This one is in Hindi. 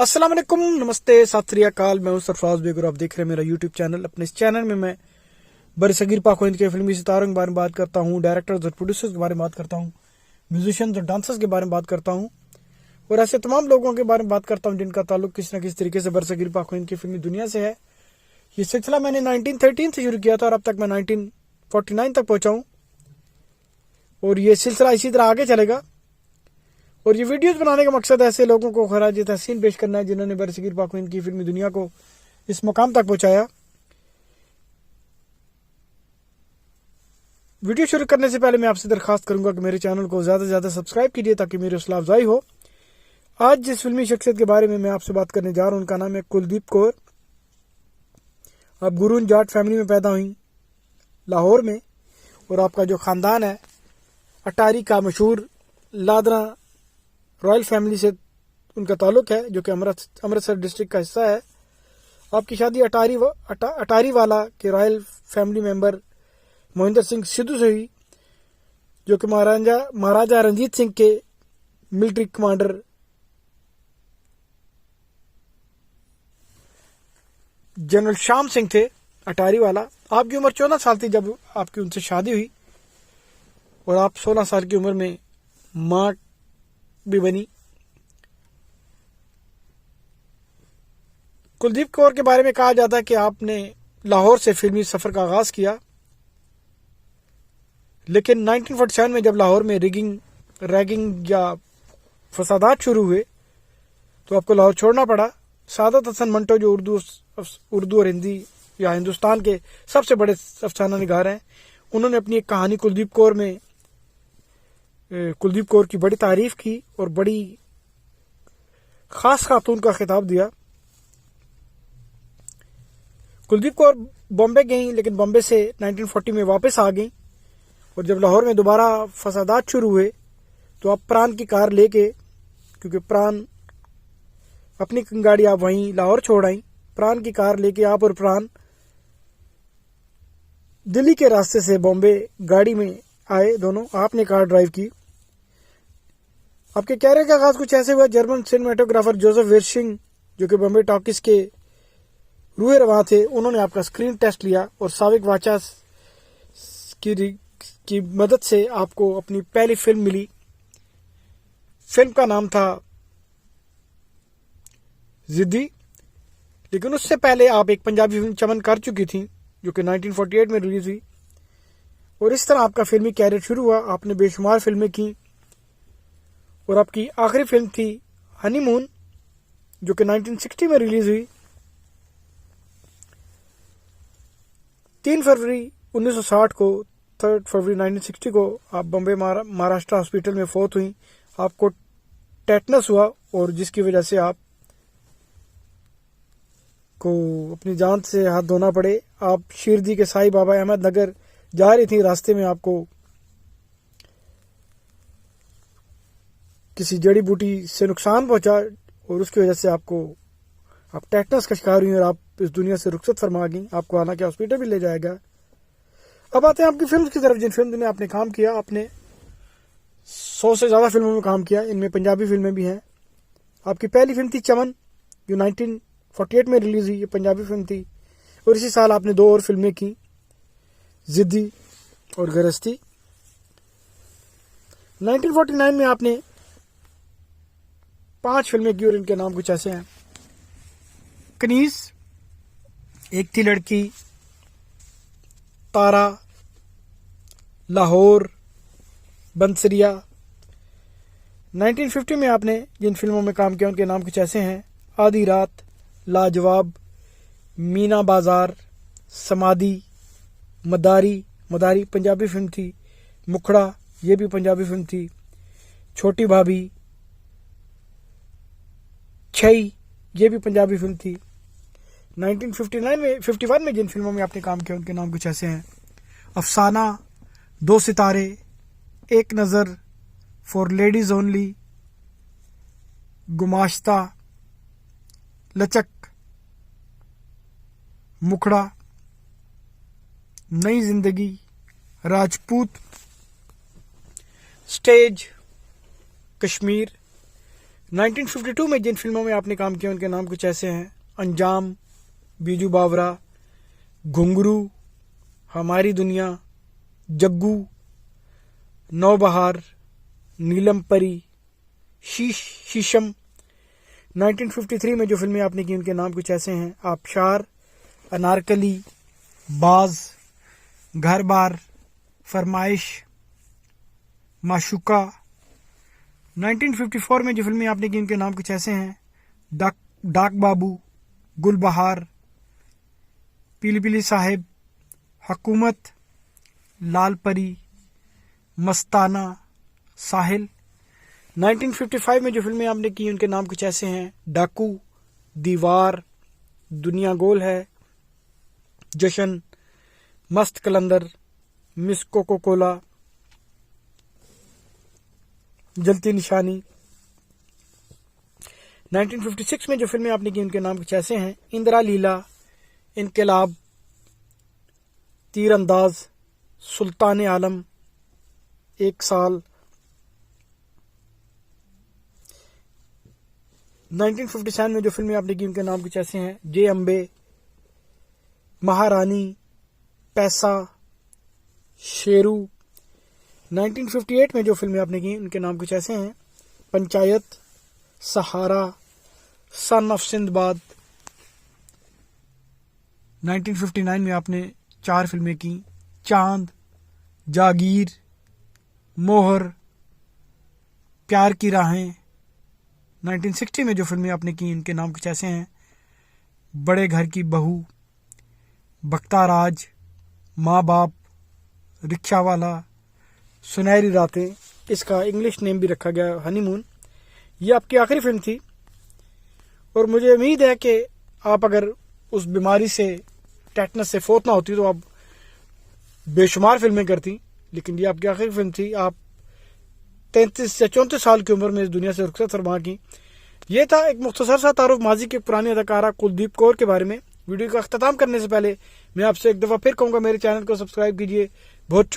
अस्सलाम वालेकुम, नमस्ते, सत श्री अकाल। मैं हूं सरफराज बेग और आप देख रहे हैं मेरा यूट्यूब चैनल। अपने इस चैनल में मैं बरसगीर पाक व हिंद के फिल्मी सितारों के बारे में बात करता हूं, डायरेक्टर्स और प्रोड्यूसर्स के बारे में बात करता हूं, म्यूजिशियंस और डांसर्स के बारे में बात करता हूं और ऐसे तमाम लोगों के बारे में बात करता हूं जिनका ताल्लुक किसी न किसी तरीके से बरसगीर पाक व हिंद की फिल्मी दुनिया से है। ये सिलसिला मैंने 1913 से शुरू किया था और अब तक मैं 1949 तक पहुंचा हूँ और ये सिलसिला इसी तरह आगे चलेगा। और ये वीडियोस बनाने का मकसद ऐसे लोगों को खराज तहसीन पेश करना है जिन्होंने बरसगीर पाक व हिंद की फिल्मी दुनिया को इस मुकाम तक पहुंचाया। वीडियो शुरू करने से पहले मैं आपसे दरखास्त करूंगा कि मेरे चैनल को ज़्यादा से ज़्यादा सब्सक्राइब कीजिए ताकि मेरी हौसला अफजाई हो। आज जिस फिल्मी शख्सियत के बारे में मैं आपसे बात करने जा रहा हूं उनका नाम है कुलदीप कौर। आप गुरून जाट फैमिली में पैदा हुई लाहौर में और आपका जो ख़ानदान है अटारी का मशहूर लादरा रॉयल फैमिली से उनका ताल्लुक है जो कि अमृतसर डिस्ट्रिक्ट का हिस्सा है। आपकी शादी अटारी वाला के royal family member Mohinder Singh Sidhu से हुई जो कि महाराजा रंजीत सिंह के military commander general Shyam Singh थे अटारी वाला। आपकी उम्र 14 साल थी जब आपकी उनसे शादी हुई और आप 16 साल की उम्र में मां भी बनी। कुलदीप कौर के बारे में कहा जाता है कि आपने लाहौर से फिल्मी सफर का आगाज किया, लेकिन 1947 में जब लाहौर में रैगिंग या फसादात शुरू हुए तो आपको लाहौर छोड़ना पड़ा। सादत हसन मंटो जो उर्दू और हिंदी या हिंदुस्तान के सबसे बड़े अफसाना निगार हैं, उन्होंने अपनी एक कहानी कुलदीप कौर की बड़ी तारीफ की और बड़ी खास खातून का खिताब दिया। कुलदीप कौर बॉम्बे गई लेकिन बॉम्बे से 1940 में वापस आ गई और जब लाहौर में दोबारा फसादात शुरू हुए तो आप प्राण की कार लेके, क्योंकि प्राण अपनी गाड़ी आप वहीं लाहौर छोड़ आई, प्राण की कार लेके आप और प्राण दिल्ली के रास्ते से बॉम्बे गाड़ी में आए। दोनों आपने कार ड्राइव की। आपके कैरियर का आगाज कुछ ऐसे हुआ, जर्मन सिनेमेटोग्राफर जोसेफ विर्शिंग जो कि बॉम्बे टॉकीज के रूहे रवा थे, उन्होंने आपका स्क्रीन टेस्ट लिया और साविक वाचा की मदद से आपको अपनी पहली फिल्म मिली। फिल्म का नाम था जिद्दी, लेकिन उससे पहले आप एक पंजाबी फिल्म चमन कर चुकी थी जो कि 1948 में रिलीज हुई और इस तरह आपका फिल्मी कैरियर शुरू हुआ। आपने बेशुमार फिल्में की और आपकी आखिरी फिल्म थी हनीमून जो कि 1960 में रिलीज हुई। 3 फरवरी 1960 को 3 फरवरी 1960 को आप बॉम्बे महाराष्ट्र हॉस्पिटल में फौत हुई। आपको टेटनस हुआ और जिसकी वजह से आप को अपनी जान से हाथ धोना पड़े। आप शिरडी के साईं बाबा अहमदनगर जा रही थी, रास्ते में आपको किसी जड़ी बूटी से नुकसान पहुंचा और उसकी वजह से आप टेटनस का शिकार हुई और आप इस दुनिया से रुखसत फरमा गई। आपको हालांकि हॉस्पिटल भी ले जाएगा। अब आते हैं आपकी फिल्म की तरफ। जिन फिल्म में आपने काम किया, आपने 100 से ज्यादा फिल्मों में काम किया, इनमें पंजाबी फिल्में भी हैं। आपकी पहली फिल्म थी चमन जो 1948 में रिलीज हुई, ये पंजाबी फिल्म थी और इसी साल आपने 2 और फिल्में की, जिद्दी और गरस्ती। 1949 में आपने 5 फिल्में की और इनके नाम कुछ ऐसे हैं। कनीज, एक थी लड़की, तारा, लाहौर, बंसरिया। 1950 में आपने जिन फिल्मों में काम किया उनके नाम कुछ ऐसे हैं। आधी रात, लाजवाब, मीना बाजार, समाधि, मदारी पंजाबी फिल्म थी। मुखड़ा, ये भी पंजाबी फिल्म थी। छोटी भाभी, छई, ये भी पंजाबी फिल्म थी। 1951 में जिन फिल्मों में आपने काम किया उनके नाम कुछ ऐसे हैं। अफसाना, 2 सितारे, एक नज़र, फॉर लेडीज ओनली, गुमाश्ता, लचक, मुखड़ा, नई जिंदगी, राजपूत, स्टेज, कश्मीर, 1952 में जिन फिल्मों में आपने काम किया उनके नाम कुछ ऐसे हैं: अंजाम, बीजू बावरा, घुंघरू, हमारी दुनिया, जग्गू, नौबहार, नीलम परी, शीशम। 1953 में जो फिल्में आपने की उनके नाम कुछ ऐसे हैं: आबशार, अनारकली, बाज, घर बार, फरमाइश, माशुका। 1954 में जो फिल्में आपने की उनके नाम कुछ ऐसे हैं: डाक बाबू, गुलबहार, पीली पीली साहिब, हुकूमत, लाल परी, मस्ताना, साहिल। 1955 में जो फिल्में आपने की उनके नाम कुछ ऐसे हैं: डाकू, दीवार, दुनिया गोल है, जशन, मस्त कलंदर, मिस कोको कोला, जलती निशानी। 1956 में जो फिल्में आपने की उनके नाम कुछ ऐसे हैं: इंदिरा लीला, इनकलाब, तीरंदाज, सुल्तान आलम, एक साल। 1957 में जो फिल्में आपने की उनके नाम कुछ ऐसे हैं: जे अम्बे, महारानी, पैसा, शेरू। 1958 में जो फिल्में आपने की उनके नाम कुछ ऐसे हैं: पंचायत, सहारा, सन ऑफ सिंदबाद। 1959 में आपने 4 फिल्में की: चांद, जागीर, मोहर, प्यार की राहें। 1960 में जो फिल्में आपने की उनके नाम कुछ ऐसे हैं: बड़े घर की बहू, बख्ता राज, माँ बाप, रिक्शा वाला, सुनहरी रातें। इसका इंग्लिश नेम भी रखा गया हनीमून। ये आपकी आखिरी फिल्म थी और मुझे उम्मीद है कि आप अगर उस बीमारी से, टेटनस से फोत ना होती तो आप बेशुमार फिल्में करती, लेकिन ये आपकी आखिरी फिल्म थी। आप 33 या 34 साल की उम्र में इस दुनिया से रुखसत फरमा की। ये था एक मुख्तसर सा तारुफ माजी के पुराने अदाकारा कुलदीप कौर के बारे में। वीडियो का अख्ताम करने से पहले मैं आपसे एक दफ़ा फिर कहूँगा, मेरे चैनल को सब्सक्राइब कीजिए। बहुत